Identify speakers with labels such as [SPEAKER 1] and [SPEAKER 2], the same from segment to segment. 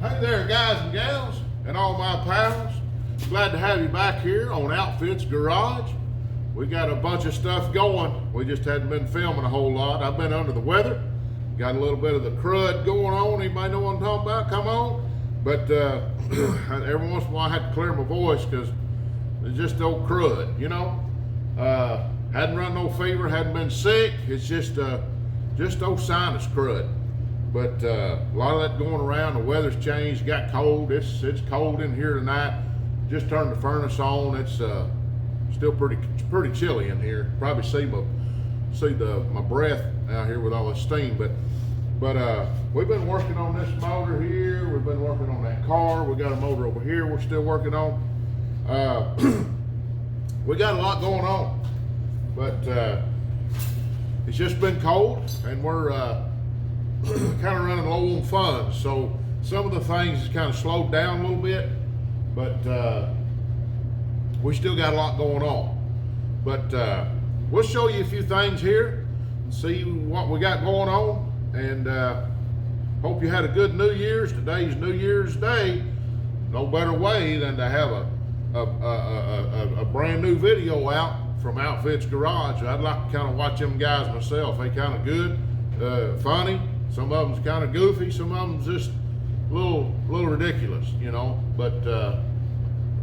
[SPEAKER 1] Hey there, guys and gals, and all my pals. Glad to have you back here on Outtakes Garage. We got a bunch of stuff going. We just hadn't been filming a whole lot. I've been under the weather. Got a little bit of the crud going on. Anybody know what I'm talking about? Come on. But every once in a while I had to clear my voice because it's just old crud, you know. Hadn't run no fever, hadn't been sick. It's just old sinus crud. But a lot of that going around. The weather's changed, got cold. It's cold in here tonight. Just turned the furnace on. It's still pretty chilly in here. Probably see my breath out here with all the steam. But we've been working on this motor here. We've been working on that car. We got a motor over here we're still working on. We got a lot going on, but it's just been cold, and we're kind of running low on funds. So some of the things has kind of slowed down a little bit, but we still got a lot going on. But we'll show you a few things here and see what we got going on. And hope you had a good New Year's. Today's New Year's Day. No better way than to have a brand new video out from Outtakes Garage. I'd like to kind of watch them guys myself. They kind of good, funny. Some of them's kind of goofy. Some of them's just a little ridiculous, you know. But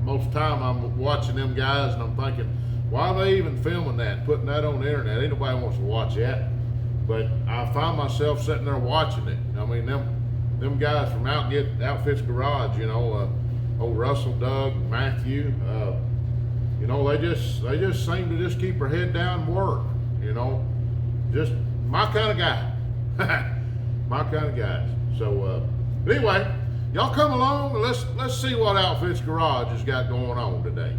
[SPEAKER 1] most of the time I'm watching them guys and I'm thinking, why are they even filming that, putting that on the internet? Ain't nobody wants to watch that. But I find myself sitting there watching it. I mean, them guys from Outtakes Garage, you know, old Russell, Doug, Matthew, you know, they just seem to just keep their head down and work, you know. Just my kind of guy. My kind of guys. So anyway, y'all come along and let's see what Outtakes Garage has got going on today.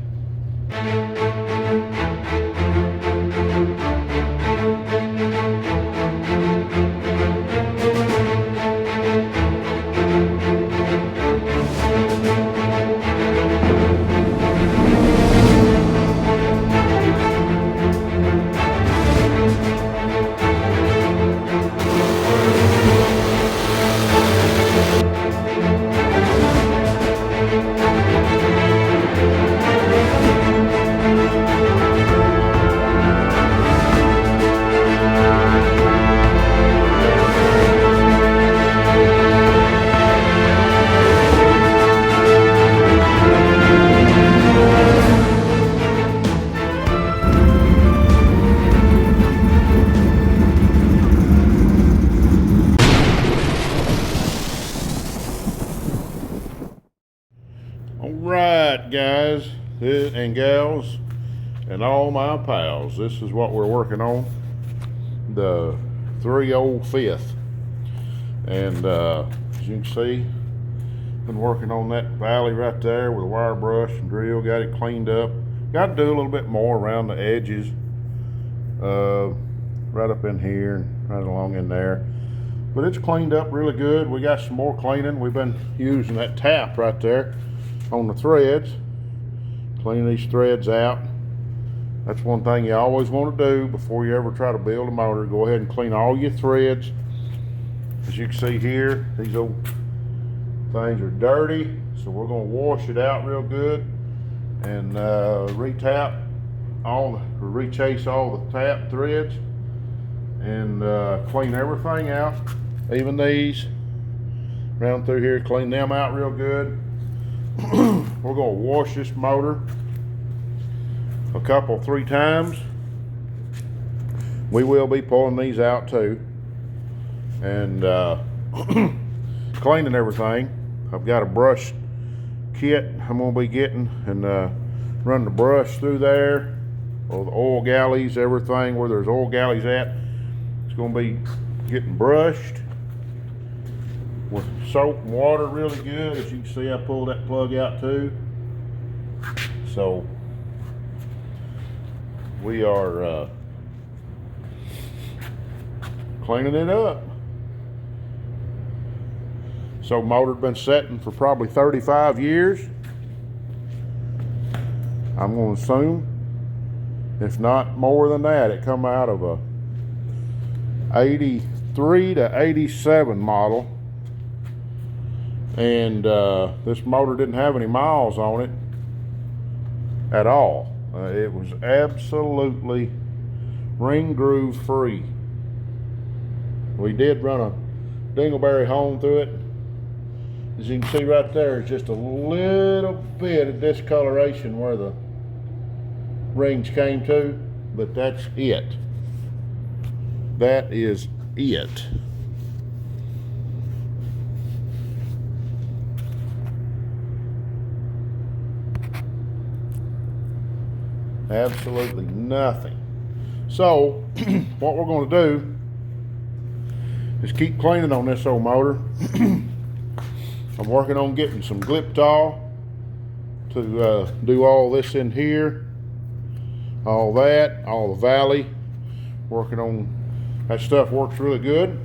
[SPEAKER 1] Alright, guys and gals and all my pals, this is what we're working on, the 305th. And as you can see, been working on that valley right there with a wire brush and drill, got it cleaned up. Got to do a little bit more around the edges, right up in here and right along in there. But it's cleaned up really good. We got some more cleaning. We've been using that tap right there on the threads, clean these threads out. That's one thing you always want to do before you ever try to build a motor. Go ahead and clean all your threads. As you can see here, these old things are dirty, so we're going to wash it out real good and re-chase all the tap threads and clean everything out, even these around through here. Clean them out real good. We're going to wash this motor a 3 times. We will be pulling these out too and cleaning everything. I've got a brush kit I'm going to be getting and run the brush through there, or the oil galleys, everything where there's oil galleys at. It's going to be getting brushed with soap and water really good. As you can see, I pulled that plug out too. So we are cleaning it up. So motor's been setting for probably 35 years. I'm going to assume, if not more than that. It come out of a 83 to 87 model And this motor didn't have any miles on it at all. It was absolutely ring groove free. We did run a dingleberry hone through it. As you can see right there, it's just a little bit of discoloration where the rings came to, but that's it. That is it. Absolutely nothing. So what we're going to do is keep cleaning on this old motor. I'm working on getting some Gliptol to do all this in here, all that, all the valley. Working on that stuff, works really good.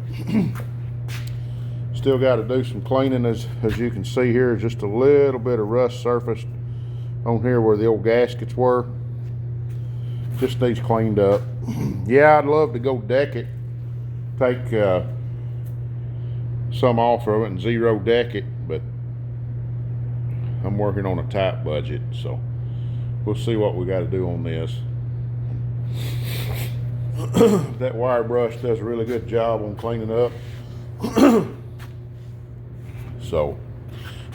[SPEAKER 1] Still got to do some cleaning, as you can see here, just a little bit of rust surfaced on here where the old gaskets were. Just needs cleaned up. Yeah, I'd love to go deck it, take some off of it and zero deck it, but I'm working on a tight budget, so we'll see what we got to do on this. That wire brush does a really good job on cleaning up. So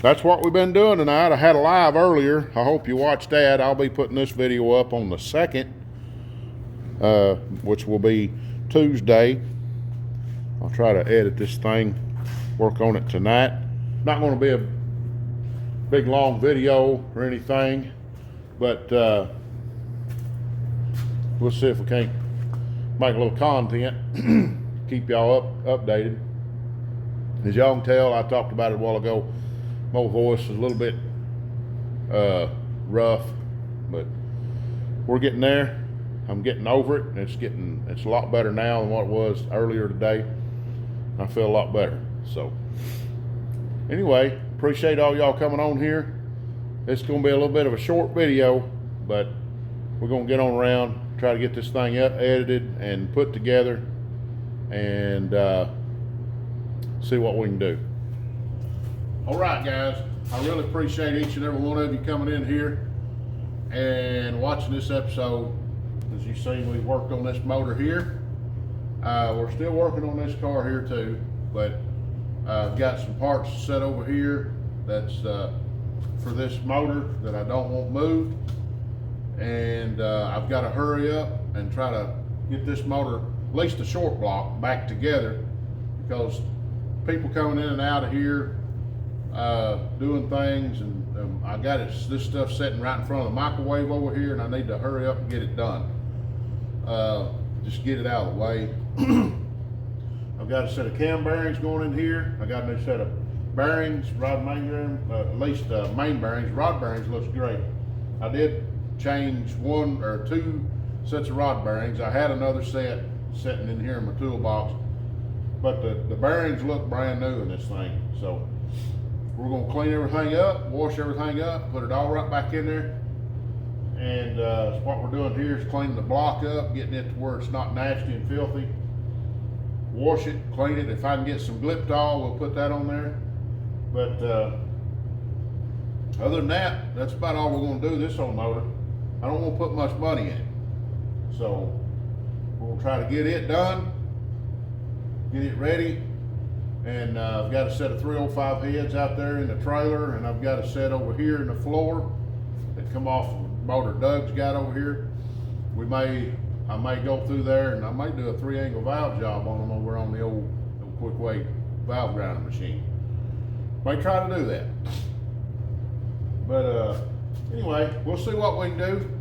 [SPEAKER 1] that's what we've been doing tonight. I had a live earlier. I hope you watched that. I'll be putting this video up on the 2nd, which will be Tuesday. I'll try to edit this thing, work on it tonight. Not going to be a big long video or anything, but we'll see if we can't make a little content, keep y'all updated. As y'all can tell, I talked about it a while ago, my voice is a little bit rough, but we're getting there. I'm getting over it. It's a lot better now than what it was earlier today. I feel a lot better. So anyway, appreciate all y'all coming on here. It's going to be a little bit of a short video, but we're going to get on around, try to get this thing edited and put together, and see what we can do. All right, guys, I really appreciate each and every one of you coming in here and watching this episode. As you see, we've worked on this motor here. We're still working on this car here too, but I've got some parts set over here that's for this motor that I don't want moved, and I've got to hurry up and try to get this motor, at least the short block, back together, because people coming in and out of here doing things, and I got this stuff sitting right in front of the microwave over here, and I need to hurry up and get it done. Just get it out of the way. I've got a set of cam bearings going in here. I got a new set of bearings, rod main bearing, at least main bearings. Rod bearings looks great. I did change 1 or 2 sets of rod bearings. I had another set sitting in here in my toolbox, but the bearings look brand new in this thing. So we're going to clean everything up, wash everything up, put it all right back in there. And what we're doing here is cleaning the block up, getting it to where it's not nasty and filthy. Wash it, clean it. If I can get some Gliptol, we'll put that on there. But other than that, that's about all we're going to do this old motor. I don't want to put much money in it. So we'll try to get it done, get it ready. And I've got a set of 305 heads out there in the trailer, and I've got a set over here in the floor that come off of the motor Doug's got over here. I may go through there and I may do a 3-angle valve job on them over on the old quick weight valve grinding machine. May try to do that. But anyway, we'll see what we can do,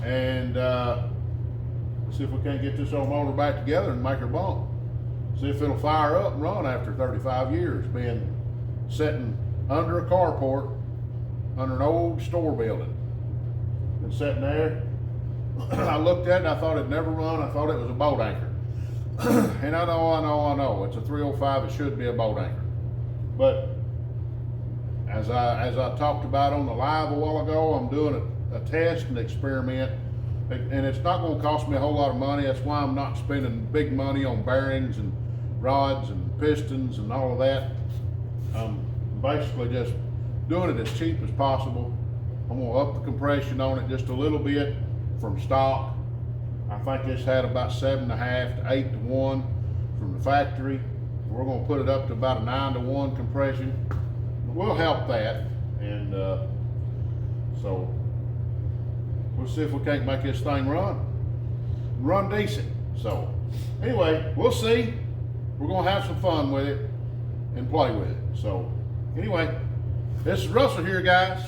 [SPEAKER 1] and see if we can't get this old motor back together and make her bump. See if it'll fire up and run after 35 years being sitting under a carport under an old store building. And sitting there, I looked at it and I thought it'd never run. I thought it was a boat anchor. And I know, it's a 305, it should be a boat anchor. But as I talked about on the live a while ago, I'm doing a test and experiment, and it's not going to cost me a whole lot of money. That's why I'm not spending big money on bearings and rods and pistons and all of that. I'm basically just doing it as cheap as possible. I'm gonna up the compression on it just a little bit from stock. I think this had about 7.5 to 8 to 1 from the factory. We're gonna put it up to about a 9 to 1 compression. We'll help that, and so we'll see if we can't make this thing run decent. So anyway, we'll see. We're gonna have some fun with it and play with it. So anyway, this is Russell here, guys.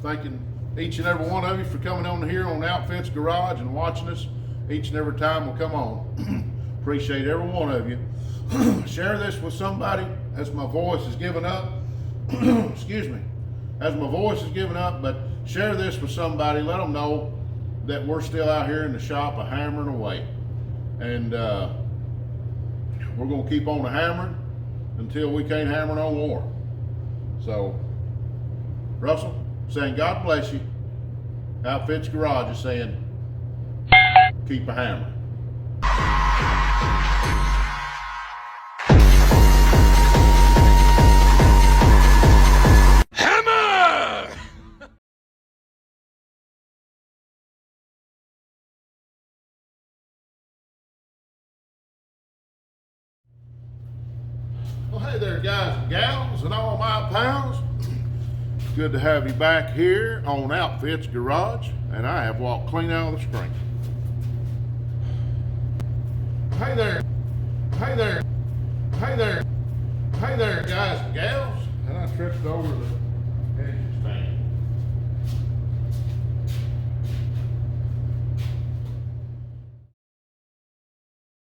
[SPEAKER 1] Thanking each and every one of you for coming on here on Outtakes Garage and watching us each and every time we come on. Appreciate every one of you. Share this with somebody as my voice is giving up. Excuse me. As my voice is giving up, but share this with somebody. Let them know that we're still out here in the shop hammering away. And we're going to keep on hammering until we can't hammer no more. So, Russell, saying God bless you. Outtakes Garage is saying, keep a hammer. Well, hey there, guys and gals, and all my pals. It's good to have you back here on Outtakes Garage, and I have walked clean out of the screen. Hey there, hey there, hey there, hey there, guys and gals, and I tripped over the